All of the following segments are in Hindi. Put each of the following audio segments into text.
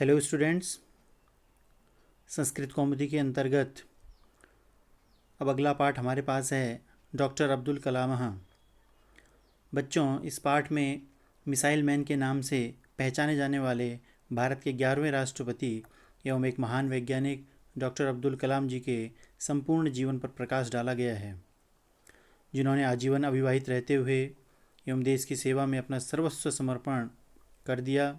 Hello students. संस्कृत कौमुदी के अंतर्गत अब अगला पाठ हमारे पास है डॉक्टर अब्दुल कलाम। बच्चों, इस पाठ में मिसाइल मैन के नाम से पहचाने जाने वाले भारत के 11वें राष्ट्रपति एवं एक महान वैज्ञानिक डॉक्टर अब्दुल कलाम जी के संपूर्ण जीवन पर प्रकाश डाला गया है, जिन्होंने आजीवन अविवाहित रहते हुए एवं देश की सेवा में अपना सर्वस्व समर्पण कर दिया।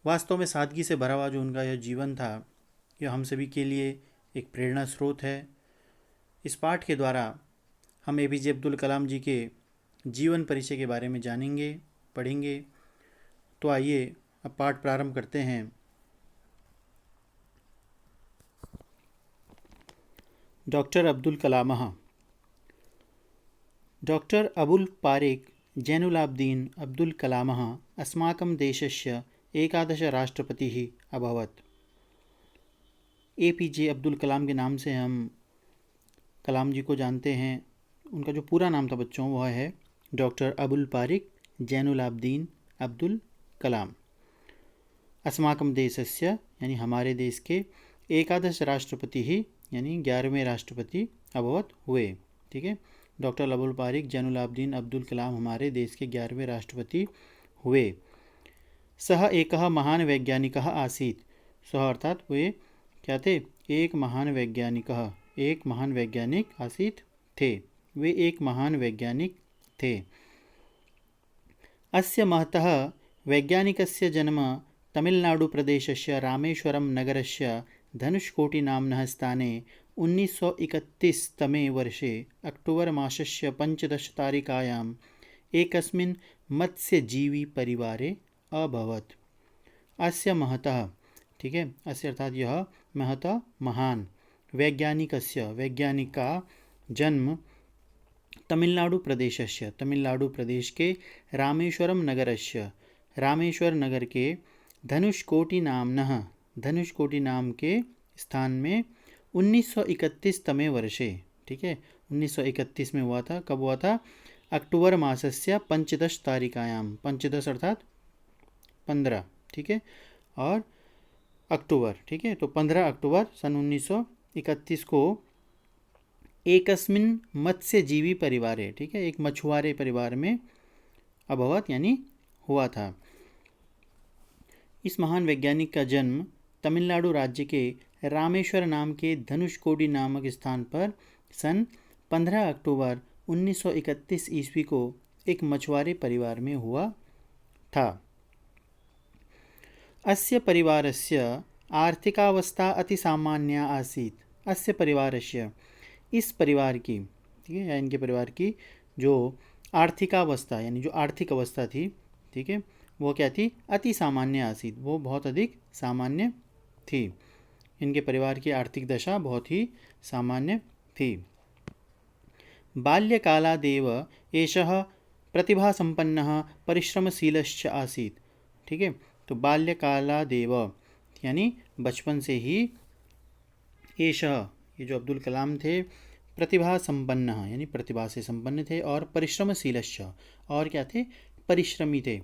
वास्तव में सादगी से भरा हुआ जो उनका यह जीवन था, यह हम सभी के लिए एक प्रेरणा स्रोत है। इस पाठ के द्वारा हम एपीजे अब्दुल कलाम जी के जीवन परिचय के बारे में जानेंगे, पढ़ेंगे। तो आइए अब पाठ प्रारंभ करते हैं। डॉक्टर अब्दुल कलाम। डॉक्टर अबुल पारेख जैनुलाब्दीन अब्दुल कलाम अस्माकं देशस्य एकादश राष्ट्रपतिः अभवत्। एपीजे अब्दुल कलाम के नाम से हम कलाम जी को जानते हैं। उनका जो पूरा नाम था बच्चों, वह है डॉक्टर अबुल पारेख जैनुलाब्दीन अब्दुल कलाम। अस्माकं देशस्य यानी हमारे देश के, एकादश राष्ट्रपति ही यानी 11वें राष्ट्रपति अभवत हुए। ठीक है, डॉक्टर अबुल पारेख जैनुलाब्दीन अब्दुल कलाम हमारे देश के 11वें राष्ट्रपति हुए। सह एकः महान वैज्ञानिकः आसीत्। सह अर्थात वे क्या थे? एक महान वैज्ञानिक आसीत् थे। वे एक महान वैज्ञानिक थे। अस्य महतः वैज्ञानिकस्य जन्म तमिलनाडुप्रदेशस्य रामेश्वरं नगरस्य धनुष्कोटिनाम्नः स्थाने 1931 तमे वर्षे अक्टोबर मासस्य 15 तारिकायाम् एकस्मिन् मत्स्यजीवी परिवारे अभवत्। अस्य महतः, ठीक है, अस्य अर्थात यह, महतः महान, वैज्ञानिक का जन्म तमिलनाडु प्रदेश के रामेश्वरम नगरस्य, रामेश्वर नगर के धनुष्कोटि नाम के स्थान में 1931 तमे वर्षे, ठीक है, 1931 में हुआ था। कब हुआ था? अक्टूबर मासस्य 15 तारिकायाम, 15 अर्थात 15, ठीक है, और अक्टूबर, ठीक है, तो 15 अक्टूबर सन 1931 को एकस्मिन् मत्स्यजीवी परिवार है, ठीक है, एक मछुआरे परिवार में अभवत यानी हुआ था। इस महान वैज्ञानिक का जन्म तमिलनाडु राज्य के रामेश्वर नाम के धनुषकोडी नामक स्थान पर सन 15 अक्टूबर 1931 ईस्वी को एक मछुआरे परिवार में हुआ था। अस्य परिवारस्य आर्थिकावस्था अतिसामान्या आसीत्। अस्य परिवारस्य, इस परिवार की, ठीक है, या इनके परिवार की जो आर्थिकावस्था यानी जो आर्थिक अवस्था थी, ठीक है, वो क्या थी? अति सामान्य आसीत्, वो बहुत अधिक सामान्य थी। इनके परिवार की आर्थिक दशा बहुत ही सामान्य थी। बाल्यकालादेव एषः प्रतिभासम्पन्नः परिश्रमशीलश्च आसीत्। ठीक है, तो बाल्यकालादेव यानी बचपन से ही, एषः ये जो अब्दुल कलाम थे, प्रतिभा संपन्न यानी प्रतिभा से संपन्न थे, और परिश्रमशीलश्च, और क्या थे? परिश्रमी थे।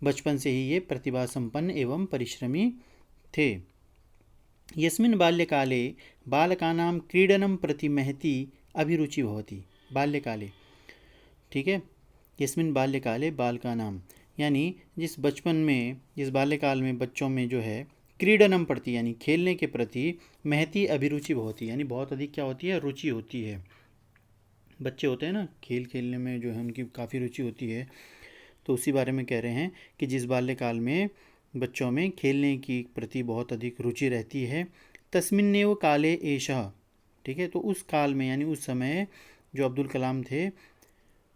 बचपन से ही ये प्रतिभा संपन्न एवं परिश्रमी थे। यस्मिन् बाल्यकाले बालकानां क्रीडनं प्रति महती अभिरुचि भवति। बाल्यकाले, ठीक है, यस्मिन् बाल्यकाले बालकानां यानी जिस बाल्यकाल में बच्चों में जो है क्रीडनम प्रति यानी खेलने के प्रति महती अभिरुचि होती, यानी बहुत अधिक क्या होती है? रुचि होती है। बच्चे होते हैं ना, खेल खेलने में जो है उनकी काफ़ी रुचि होती है। तो उसी बारे में कह रहे हैं कि जिस बाल्यकाल में बच्चों में खेलने की प्रति बहुत अधिक रुचि रहती है, तस्मिन्नेव काले एषः, ठीक है, तो उस काल में यानी उस समय जो अब्दुल कलाम थे,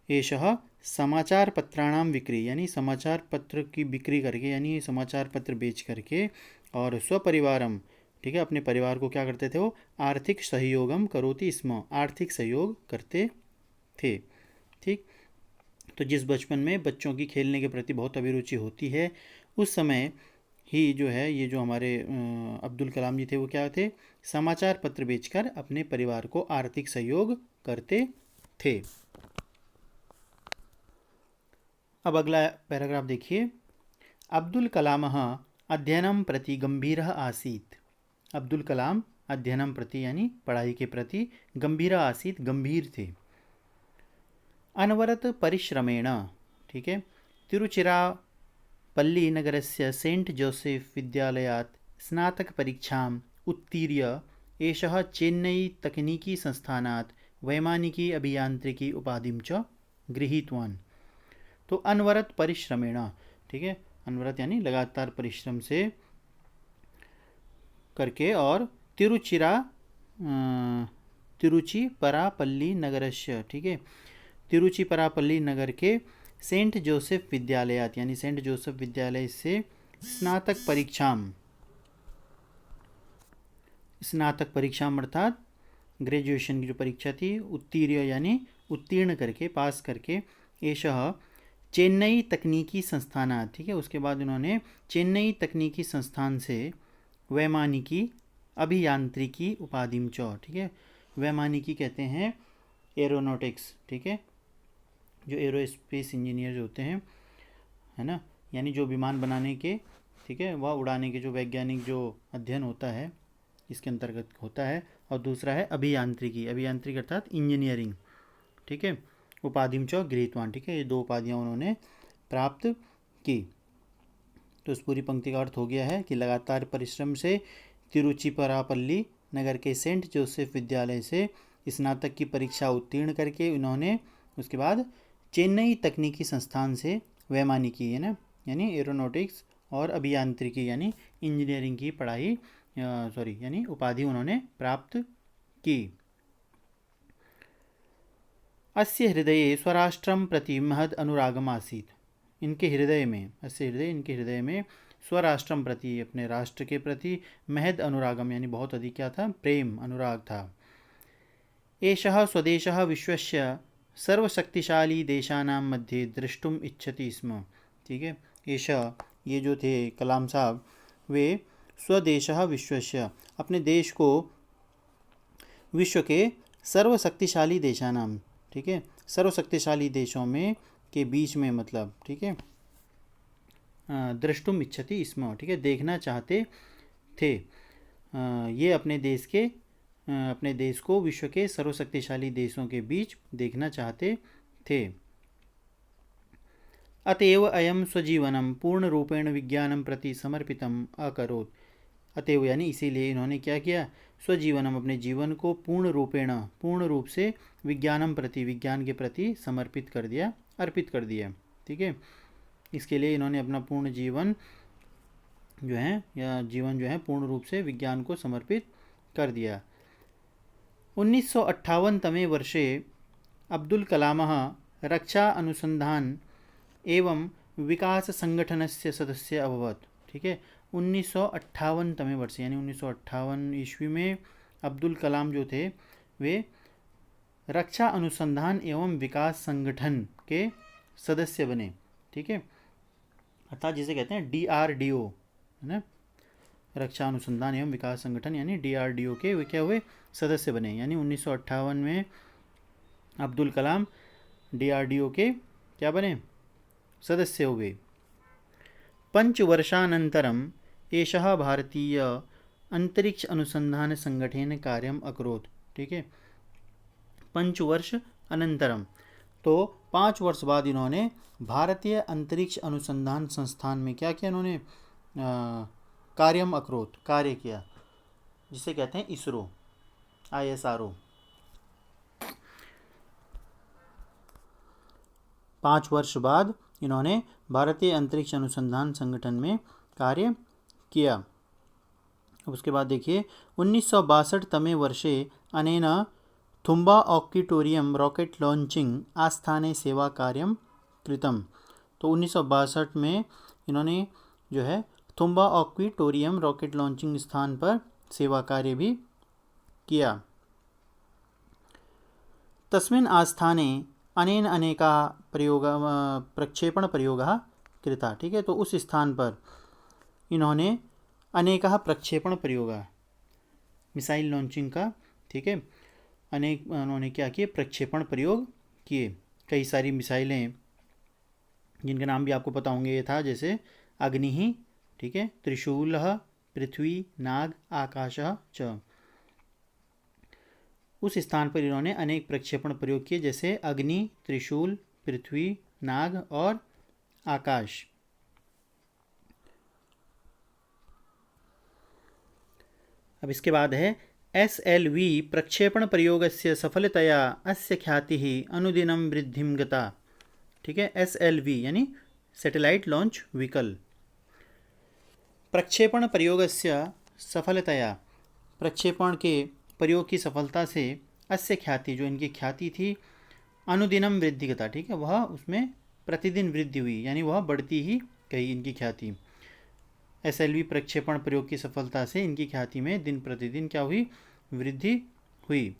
एषः समाचार पत्राणाम विक्री यानी समाचार पत्र की बिक्री करके, यानी समाचार पत्र बेच करके, और स्वपरिवारम, ठीक है, अपने परिवार को क्या करते थे? वो आर्थिक सहयोगम करोति स्म, आर्थिक सहयोग करते थे। ठीक, तो जिस बचपन में बच्चों की खेलने के प्रति बहुत अभिरुचि होती है, उस समय ही जो है ये जो हमारे अब्दुल कलाम जी थे, वो क्या थे? समाचार पत्र बेचकर अपने परिवार को आर्थिक सहयोग करते थे। अब अगला पैराग्राफ देखिए। अब्दुल कलामः अध्ययनं प्रति गंभीरः आसीत्। अब्दुल कलाम अध्ययनं प्रति यानी पढ़ाई के प्रति गंभीरः आसीत् गंभीर थे। अनवरत परिश्रमेण, ठीक है, तिरुचिरापल्ली नगरस्य सेंट जोसेफ विद्यालयात् स्नातकपरीक्षाम् उत्तीर्य एषः चेन्नई तकनीकी संस्थानात् वैमानिकी अभियांत्रिकी उपाधिं च गृहीतवान्। तो अनवरत परिश्रमेण, ठीक है, अनवरत यानी लगातार परिश्रम से करके, और तिरुचिपरापल्ली नगरस्य, ठीक है, तिरुचिपरापल्ली नगर के सेंट जोसेफ विद्यालयात यानी सेंट जोसेफ विद्यालय से स्नातक परीक्षाम अर्थात ग्रेजुएशन की जो परीक्षा थी, उत्तीर्ण यानी उत्तीर्ण करके, पास करके, एषः चेन्नई तकनीकी संस्थानात, ठीक है, उसके बाद उन्होंने चेन्नई तकनीकी संस्थान से वैमानिकी अभियांत्रिकी उपाधिम च, ठीक है, वैमानिकी कहते हैं एरोनॉटिक्स, ठीक है, जो एरोस्पेस इंजीनियर होते हैं, है ना, यानी जो विमान बनाने के, ठीक है, वह उड़ाने के जो वैज्ञानिक जो अध्ययन होता है इसके अंतर्गत होता है। और दूसरा है अभियांत्रिकी, अभियांत्रिकी अर्थात इंजीनियरिंग, ठीक है, उपाधिम च गृहीतवान, ठीक है, ये 2 उपाधियाँ उन्होंने प्राप्त की। तो इस पूरी पंक्ति का अर्थ हो गया है कि लगातार परिश्रम से तिरुचिपरापल्ली नगर के सेंट जोसेफ विद्यालय से स्नातक की परीक्षा उत्तीर्ण करके उन्होंने उसके बाद चेन्नई तकनीकी संस्थान से वैमानिकी, है ना, यानी एरोनॉटिक्स, और अभियांत्रिकी यानी इंजीनियरिंग की पढ़ाई यानी उपाधि उन्होंने प्राप्त की। अस्य हृदये स्वराष्ट्रं प्रति महद अनुरागम आसीत्। इनके हृदय में स्वराष्ट्रम प्रति, अपने राष्ट्र के प्रति, महद अनुरागम यानी बहुत अधिक क्या था, प्रेम, अनुराग था। एषः स्वदेशः विश्वस्य सर्वशक्तिशाली देशानां मध्ये द्रष्टुम इच्छति स्म, ठीक है, एषः, ये जो थे कलाम साहब, वे स्वदेशः विश्वस्य, अपने देश को विश्व के सर्वशक्तिशाली देशानाम, ठीक है, सर्वशक्तिशाली देशों में के बीच में, मतलब, ठीक है, द्रष्टुम इच्छति स्म, ठीक है, देखना चाहते थे। ये अपने देश को विश्व के सर्वशक्तिशाली देशों के बीच देखना चाहते थे। अतएव अयम स्वजीवनम पूर्ण रूपेण विज्ञानम प्रति समर्पितम अकरोत्। अतएव यानी इसीलिए इन्होंने क्या किया, स्वजीवनम, अपने जीवन को पूर्ण रूप से विज्ञानम प्रति, विज्ञान के प्रति समर्पित कर दिया, अर्पित कर दिया, ठीक है। इसके लिए इन्होंने अपना पूर्ण जीवन जो है पूर्ण रूप से विज्ञान को समर्पित कर दिया। 1958 तमे वर्षे अब्दुल कलामः रक्षा अनुसंधान एवं विकास संगठनस्य सदस्य अभवत्, ठीक है, 1958 तमे वर्ष यानी 1958 ईस्वी में अब्दुल कलाम जो थे वे रक्षा अनुसंधान एवं विकास संगठन के सदस्य बने, ठीक है, अर्थात जिसे कहते हैं DRDO, है ना, रक्षा अनुसंधान एवं विकास संगठन यानी DRDO के वे क्या हुए, सदस्य बने। यानी 1958 में अब्दुल कलाम DRDO के क्या बने, सदस्य हुए। पंचवर्षानन्तरम् एषः भारतीय अंतरिक्ष अनुसंधान संगठन कार्यम अकरोत्, ठीक है, 5 वर्ष अनंतरम, तो 5 वर्ष बाद इन्होंने भारतीय अंतरिक्ष अनुसंधान संस्थान में क्या किया, इन्होंने कार्यम अकरोत्, कार्य किया, जिसे कहते हैं इसरो, ISRO। 5 वर्ष बाद इन्होंने भारतीय अंतरिक्ष अनुसंधान संगठन में कार्य किया। उसके बाद देखिए 1962 तमे वर्षे अनेन थुम्बा ऑक्यूटोरियम रॉकेट लॉन्चिंग आस्थाने सेवा कार्यम कृतम। तो 1962 में इन्होंने जो है थुम्बा ऑक्यूटोरियम रॉकेट लॉन्चिंग स्थान पर सेवा कार्य भी किया। तस्मिन् आस्थाने अनेन अनेका प्रक्षेपण प्रयोगः कृता, ठीक है, तो उस स्थान पर इन्होंने अनेका प्रक्षेपण प्रयोगः, मिसाइल लॉन्चिंग का, ठीक है, अनेक उन्होंने क्या किए, प्रक्षेपण प्रयोग किए। कई सारी मिसाइलें जिनके नाम भी आपको पता होंगे, ये था जैसे अग्नि, ठीक है। त्रिशूलः पृथ्वी नाग आकाशः च, उस स्थान पर इन्होंने अनेक प्रक्षेपण प्रयोग किए, जैसे अग्नि, त्रिशूल, पृथ्वी, नाग और आकाश। अब इसके बाद है SLV प्रक्षेपण प्रयोगस्य सफलतया अस्य ख्यातिः अनुदिनं वृद्धिं गता। ठीक है, SLV यानी सैटेलाइट लॉन्च व्हीकल। प्रक्षेपण प्रयोगस्य सफलतया, प्रक्षेपण के प्रयोग की सफलता से, अस्य ख्याति जो इनकी ख्याति थी, अनुदिनम वृद्धि गता, ठीक है, वह उसमें प्रतिदिन वृद्धि हुई, यानी वह बढ़ती ही गई इनकी ख्याति। SLV प्रक्षेपण प्रयोग की सफलता से इनकी ख्याति में दिन प्रतिदिन क्या हुई, वृद्धि हुई।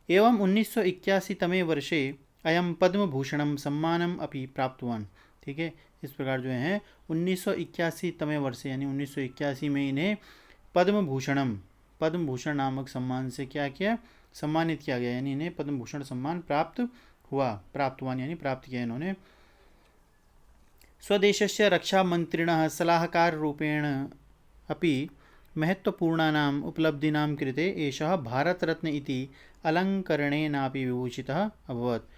एवं 1981 तमे वर्षे अयम पद्मभूषणम सम्मानम अपि प्राप्तवान। ठीक है, इस प्रकार जो है 1981 तमे वर्षे यानी 1981 में इन्हें पद्मभूषणम, पद्मभूषण नामक सम्मान से क्या किया, सम्मानित किया गया, यानी इन्हें पद्मभूषण सम्मान प्राप्त हुआ, प्राप्तवान यानी प्राप्त किया इन्होंने। स्वदेशस्य रक्षामन्त्रिणः सलाहकाररूपेण अपि महत्वपूर्णानाम् उपलब्धीनां कृते एषः भारतरत्न इति अलङ्करणेनापि विभूषितः अभवत्।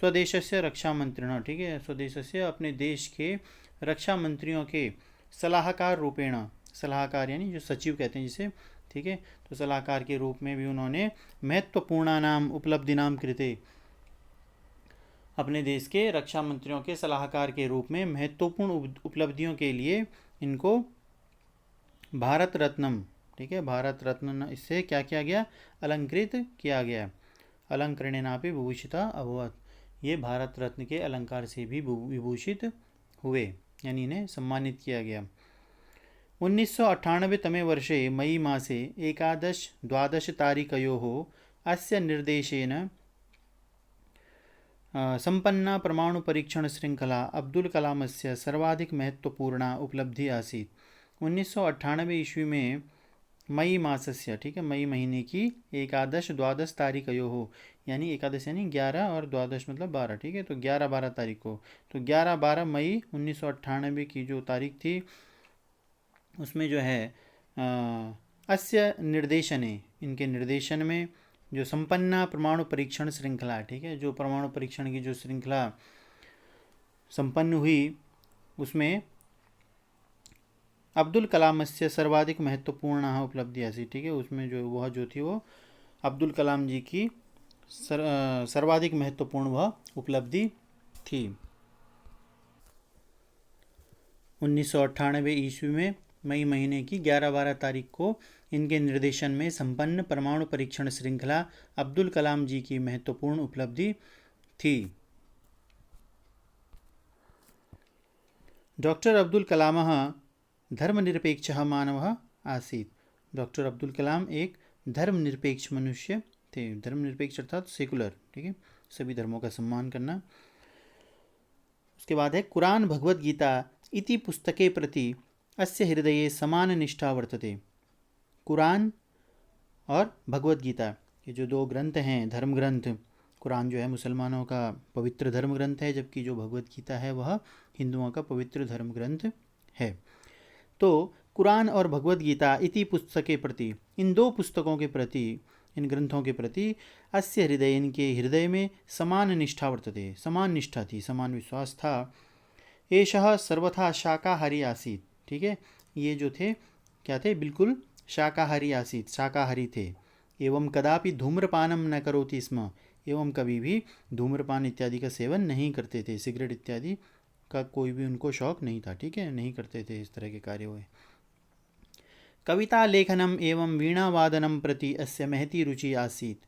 स्वदेशस्य रक्षामन्त्रिणः, ठीक है, स्वदेशस्य अपने देश के रक्षा मंत्रियों के सलाहकार रूपेण, सलाहकार यानी जो सचिव कहते हैं जिसे, ठीक है, तो सलाहकार के रूप में भी उन्होंने महत्वपूर्णानाम उपलब्धिनाम कृते, अपने देश के रक्षा मंत्रियों के सलाहकार के रूप में महत्वपूर्ण उपलब्धियों के लिए इनको भारत रत्नम, ठीक है, भारत रत्न इससे क्या किया गया, अलंकृत किया गया। अलंकरणेनापि विभूषिता अभवत्, ये भारत रत्न के अलंकार से भी विभूषित हुए, यानी इन्हें सम्मानित किया गया। 1998 तमे वर्षे मई मासे 11-12 तारिकयोः अस्य निर्देशेन संपन्ना परमाणु परीक्षण श्रृंखला अब्दुल कलामस्य सर्वाधिक महत्वपूर्णा उपलब्धि आसीत्। 1998 ईस्वी में मई मासस्य, ठीक है, मई महीने की 11-12 तारिकयोः, यानी एकादश यानी 11 और द्वादश मतलब 12, ठीक है, तो 11-12 तारीख को, तो 11-12 मई 1998 की जो तारीख थी उसमें जो है अस्य निर्देशने, इनके निर्देशन में जो संपन्ना परमाणु परीक्षण श्रृंखला, ठीक है, जो परमाणु परीक्षण की जो श्रृंखला संपन्न हुई उसमें अब्दुल कलाम से सर्वाधिक महत्वपूर्ण उपलब्धि ऐसी, ठीक है, उसमें जो वह जो थी वो अब्दुल कलाम जी की सर्वाधिक महत्वपूर्ण वह उपलब्धि थी। 1998 ईस्वी में मई महीने की 11-12 तारीख को इनके निर्देशन में संपन्न परमाणु परीक्षण श्रृंखला अब्दुल कलाम जी की महत्वपूर्ण उपलब्धि थी। डॉक्टर अब्दुल कलाम धर्मनिरपेक्षः मानवः आसीत्। डॉक्टर अब्दुल कलाम एक धर्मनिरपेक्ष मनुष्य थे। धर्मनिरपेक्ष अर्थात सेकुलर, ठीक है, सभी धर्मों का सम्मान करना। उसके बाद है कुरान भगवद गीता इति पुस्तके प्रति अस्य हृदये समान निष्ठा वर्तते। कुरान और भगवद गीता, ये जो दो ग्रंथ हैं, धर्म ग्रंथ, कुरान जो है मुसलमानों का पवित्र धर्म ग्रंथ है, जबकि जो भगवद गीता है वह हिंदुओं का पवित्र धर्म ग्रंथ है। तो कुरान और भगवद गीता इति पुस्तके प्रति, इन दो पुस्तकों के प्रति, इन ग्रंथों के प्रति अस्य हृदय, इनके हृदय में समान निष्ठा वर्तते, समान निष्ठा थी, समान विश्वास था। एषः सर्वथा शाकाहारी आसीत्, ठीक है, ये जो थे क्या थे, बिल्कुल शाकाहारी आसीत्, शाकाहारी थे। एवं कदापि धूम्रपानम न करोति स्म, एवं कभी भी धूम्रपान इत्यादि का सेवन नहीं करते थे, सिगरेट इत्यादि का कोई भी उनको शौक नहीं था, ठीक है, नहीं करते थे इस तरह के कार्य हुए। कविता लेखनम एवं वीणावादनम प्रति अस्य महती रुचि आसीत्।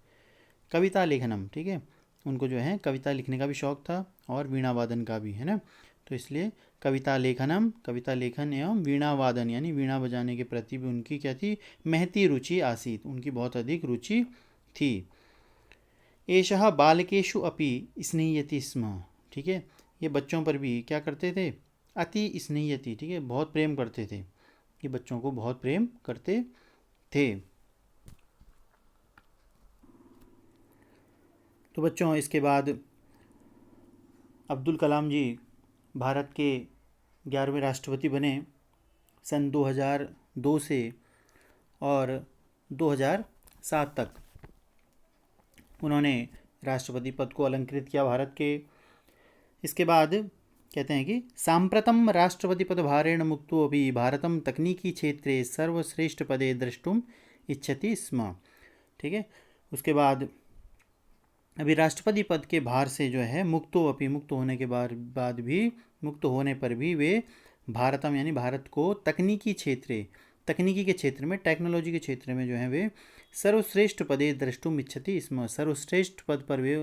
कविता लेखनम, ठीक है, उनको जो है कविता लिखने का भी शौक था और वीणावादन का भी, है ना, तो इसलिए कविता लेखनम, कविता लेखन एवं वीणावादन यानी वीणा बजाने के प्रति भी उनकी क्या थी, महती रुचि आसीत्, उनकी बहुत अधिक रुचि थी। एषः बालकेषु अपि स्नेह्यति स्म, ठीक है, ये बच्चों पर भी क्या करते थे, अति स्नेह्यति, ठीक है, बहुत प्रेम करते थे, ये बच्चों को बहुत प्रेम करते थे। तो बच्चों इसके बाद अब्दुल कलाम जी भारत के 11वें राष्ट्रपति बने सन 2002 से और 2007 तक उन्होंने राष्ट्रपति पद को अलंकृत किया भारत के। इसके बाद कहते हैं कि साम्प्रतं राष्ट्रपति पदभारेण मुक्तोऽपि भारतं तकनीकी क्षेत्रे सर्वश्रेष्ठ पदे द्रष्टुम इच्छति स्म। ठीक है, उसके बाद अभी राष्ट्रपति पद के भार से जो है मुक्त होने के बाद भी मुक्त होने पर भी वे भारतम यानी भारत को तकनीकी के क्षेत्र में टेक्नोलॉजी के क्षेत्र में जो है वे सर्वश्रेष्ठ पदे द्रष्टुम इच्छति स्म, सर्वश्रेष्ठ पद पर वे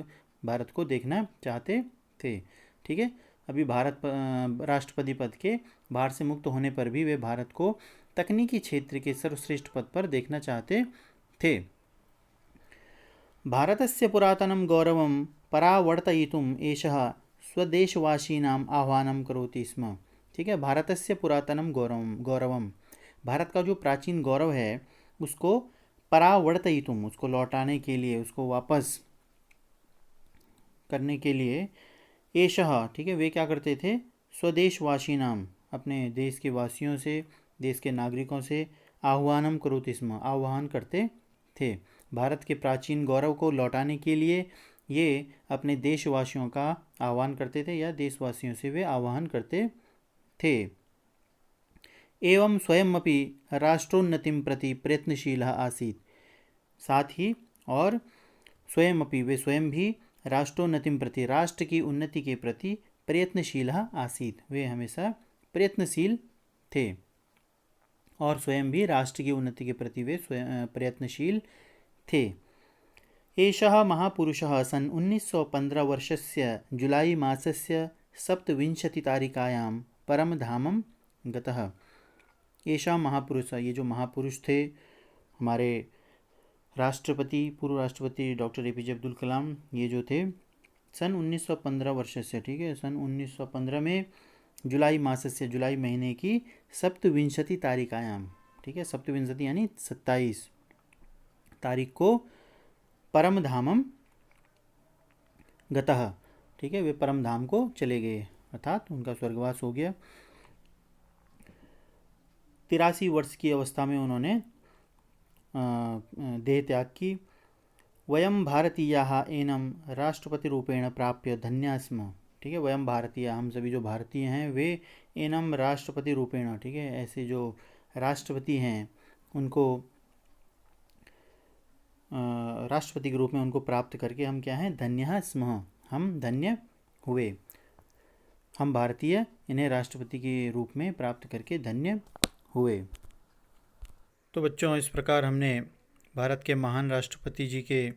भारत को देखना चाहते थे। ठीक है, अभी भारत राष्ट्रपति पद के भार से मुक्त होने पर भी वे भारत को तकनीकी क्षेत्र के सर्वश्रेष्ठ पद पर देखना चाहते थे। भारतस्य पुरातनं गौरवं परावर्तयितुम् एषः स्वदेशवासीनाम् आह्वानं करोति स्म। ठीक है, भारतस्य पुरातनं गौरवं भारत का जो प्राचीन गौरव है उसको परावर्तयितुम उसको लौटाने के लिए, उसको वापस करने के लिए एषः, ठीक है, वे क्या करते थे, स्वदेशवासी नाम अपने देश के वासियों से, देश के नागरिकों से आह्वानम करोति स्म आह्वान करते थे। भारत के प्राचीन गौरव को लौटाने के लिए ये अपने देशवासियों का आह्वान करते थे या देशवासियों से वे आह्वान करते थे। एवं स्वयमपि राष्ट्रोन्नतिं प्रति प्रयत्नशील आसीत्, साथ ही और स्वयमपि वे स्वयं भी राष्ट्रोन्नतिं प्रति राष्ट्र की उन्नति के प्रति प्रयत्नशील आसीत्, वे हमेशा प्रयत्नशील थे और स्वयं भी राष्ट्र की उन्नति के प्रति वे स्वयं प्रयत्नशील थे। एषः महापुरुषः सन 1915 वर्षस्य जुलाई मासस्य 27 तारिकायां परमधामं गतः। एषः महापुरुष, ये जो महापुरुष थे हमारे राष्ट्रपति, पूर्व राष्ट्रपति डॉक्टर APJ अब्दुल कलाम, ये जो थे सन 1915 वर्ष से, ठीक है, सन 1915 में जुलाई मास से, जुलाई महीने की 27 तारिकायाम, ठीक है, 27 यानी 27 तारीख को परम धामम गतः, ठीक है, वे परम धाम को चले गए, अर्थात उनका स्वर्गवास हो गया। 83 वर्ष की अवस्था में उन्होंने देह त्याग की। वयम भारतीयाः एनम राष्ट्रपति रूपेण प्राप्य धन्या स्म। ठीक है, वयम भारतीय, हम सभी जो भारतीय हैं वे एनम राष्ट्रपति रूपेण, ठीक है, ऐसे जो राष्ट्रपति हैं उनको राष्ट्रपति के रूप में उनको प्राप्त करके हम क्या हैं, धन्य स्म, हम धन्य हुए। हम भारतीय इन्हें राष्ट्रपति के रूप में प्राप्त करके धन्य हुए। तो बच्चों, इस प्रकार हमने भारत के महान राष्ट्रपति जी के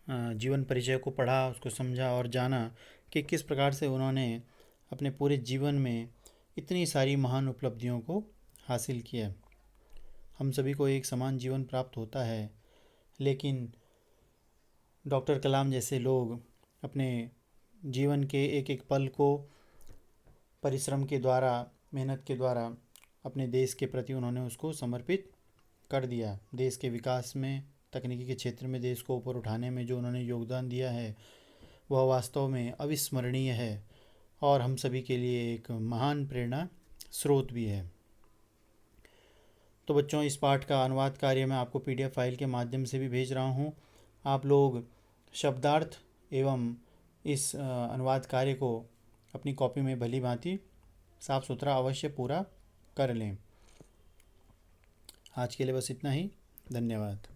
जीवन परिचय को पढ़ा, उसको समझा और जाना कि किस प्रकार से उन्होंने अपने पूरे जीवन में इतनी सारी महान उपलब्धियों को हासिल किया। हम सभी को एक समान जीवन प्राप्त होता है, लेकिन डॉक्टर कलाम जैसे लोग अपने जीवन के एक एक पल को परिश्रम के द्वारा, मेहनत के द्वारा अपने देश के प्रति उन्होंने उसको समर्पित कर दिया। देश के विकास में, तकनीकी के क्षेत्र में देश को ऊपर उठाने में जो उन्होंने योगदान दिया है वह वास्तव में अविस्मरणीय है और हम सभी के लिए एक महान प्रेरणा स्रोत भी है। तो बच्चों, इस पाठ का अनुवाद कार्य मैं आपको PDF फाइल के माध्यम से भी भेज रहा हूँ। आप लोग शब्दार्थ एवं इस अनुवाद कार्य को अपनी कॉपी में भली भांति साफ सुथरा अवश्य पूरा कर लें। आज के लिए बस इतना ही। धन्यवाद।